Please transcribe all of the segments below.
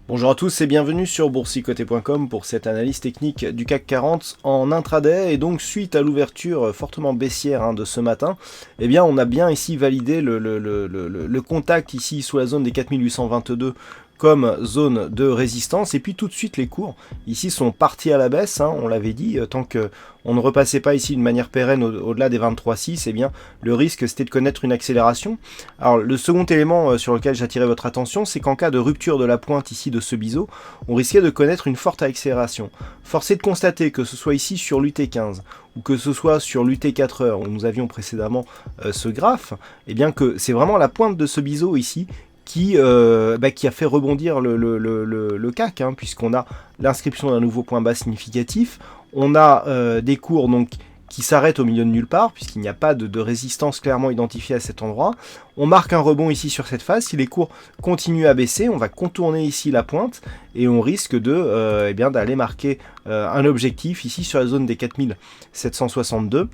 Bonjour à tous et bienvenue sur boursicoté.com pour cette analyse technique du CAC 40 en intraday. Et donc suite à l'ouverture fortement baissière de ce matin, eh bien on a bien ici validé le contact ici sous la zone des 4822 comme zone de résistance, et puis tout de suite les cours ici sont partis à la baisse, on l'avait dit, tant que on ne repassait pas ici de manière pérenne au-delà des 23,6, eh bien le risque c'était de connaître une accélération. Alors le second élément sur lequel j'attirais votre attention, c'est qu'en cas de rupture de la pointe ici de ce biseau, on risquait de connaître une forte accélération. Force est de constater que ce soit ici sur l'UT15 ou que ce soit sur l'UT4 heures où nous avions précédemment ce graphe, eh bien que c'est vraiment la pointe de ce biseau ici qui a fait rebondir le CAC, puisqu'on a l'inscription d'un nouveau point bas significatif, on a des cours donc qui s'arrêtent au milieu de nulle part, puisqu'il n'y a pas de résistance clairement identifiée à cet endroit. On marque un rebond ici sur cette phase, si les cours continuent à baisser, on va contourner ici la pointe, et on risque d'aller marquer un objectif ici sur la zone des 4762,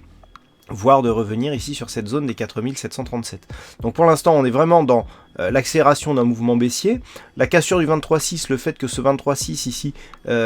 voire de revenir ici sur cette zone des 4737. Donc pour l'instant, on est vraiment dans l'accélération d'un mouvement baissier. La cassure du 23,6, le fait que ce 23,6 ici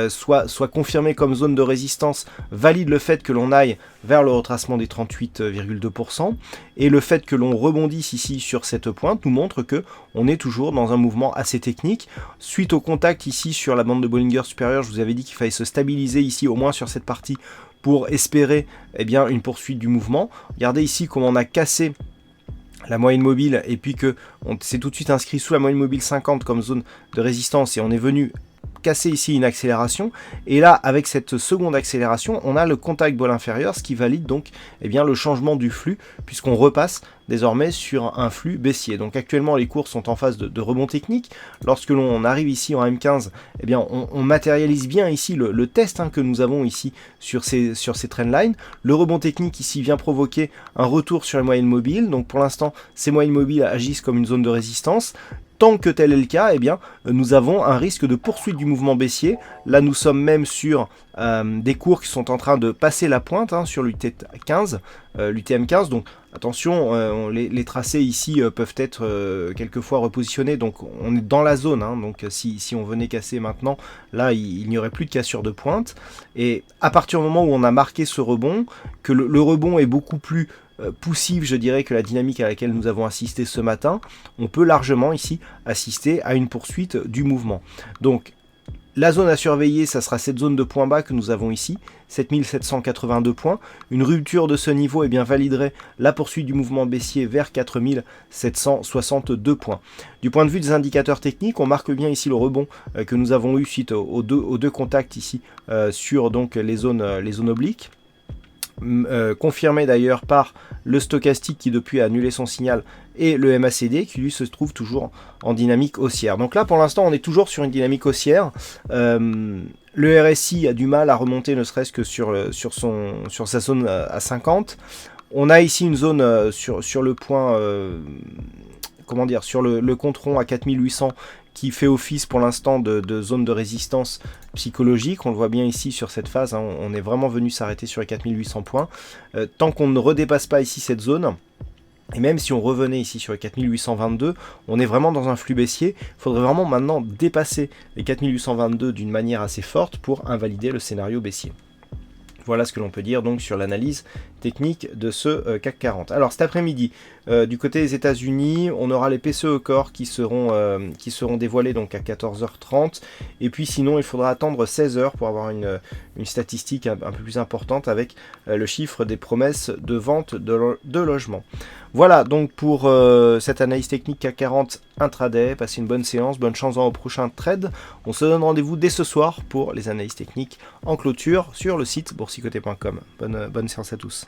soit confirmé comme zone de résistance, valide le fait que l'on aille vers le retracement des 38,2%. Et le fait que l'on rebondisse ici sur cette pointe nous montre que on est toujours dans un mouvement assez technique. Suite au contact ici sur la bande de Bollinger supérieure, je vous avais dit qu'il fallait se stabiliser ici au moins sur cette partie pour espérer une poursuite du mouvement. Regardez ici comment on a cassé la moyenne mobile et puis que on s'est tout de suite inscrit sous la moyenne mobile 50 comme zone de résistance et on est venu casser ici une accélération, et là avec cette seconde accélération on a le contact bol inférieur, ce qui valide donc le changement du flux, puisqu'on repasse désormais sur un flux baissier. Donc actuellement les cours sont en phase de rebond technique. Lorsque l'on arrive ici en M15, on matérialise bien ici le test que nous avons ici sur ces trendlines. Le rebond technique ici vient provoquer un retour sur les moyennes mobiles, donc pour l'instant ces moyennes mobiles agissent comme une zone de résistance. Tant que tel est le cas, nous avons un risque de poursuite du mouvement baissier. Là, nous sommes même sur des cours qui sont en train de passer la pointe sur l'UT15, l'UTM15. Donc attention, les tracés ici peuvent être quelquefois repositionnés. Donc on est dans la zone. Donc si on venait casser maintenant, là, il n'y aurait plus de cassure de pointe. Et à partir du moment où on a marqué ce rebond, que le rebond est beaucoup plus poussive, je dirais, que la dynamique à laquelle nous avons assisté ce matin, on peut largement ici assister à une poursuite du mouvement. Donc la zone à surveiller, ça sera cette zone de point bas que nous avons ici, 7782 points. Une rupture de ce niveau validerait la poursuite du mouvement baissier vers 4762 points. Du point de vue des indicateurs techniques, on marque bien ici le rebond que nous avons eu suite aux deux contacts ici sur donc les zones obliques. Confirmé d'ailleurs par le stochastique qui depuis a annulé son signal, et le MACD qui lui se trouve toujours en dynamique haussière. Donc là pour l'instant on est toujours sur une dynamique haussière. Le RSI a du mal à remonter ne serait-ce que sur sa zone à 50. On a ici une zone sur le point sur le compte rond à 4800 qui fait office pour l'instant de zone de résistance psychologique. On le voit bien ici sur cette phase, on est vraiment venu s'arrêter sur les 4800 points. Tant qu'on ne redépasse pas ici cette zone, et même si on revenait ici sur les 4822, on est vraiment dans un flux baissier. Il faudrait vraiment maintenant dépasser les 4822 d'une manière assez forte pour invalider le scénario baissier. Voilà ce que l'on peut dire donc sur l'analyse technique de ce CAC 40. Alors cet après-midi, du côté des États-Unis, on aura les PCE Core qui seront dévoilés donc à 14h30. Et puis sinon, il faudra attendre 16h pour avoir une statistique un peu plus importante avec le chiffre des promesses de vente de logements. Voilà donc pour cette analyse technique CAC 40 intraday. Passez une bonne séance, bonne chance dans vos prochains trades. On se donne rendez-vous dès ce soir pour les analyses techniques en clôture sur le site boursicoté.com. Bonne séance à tous.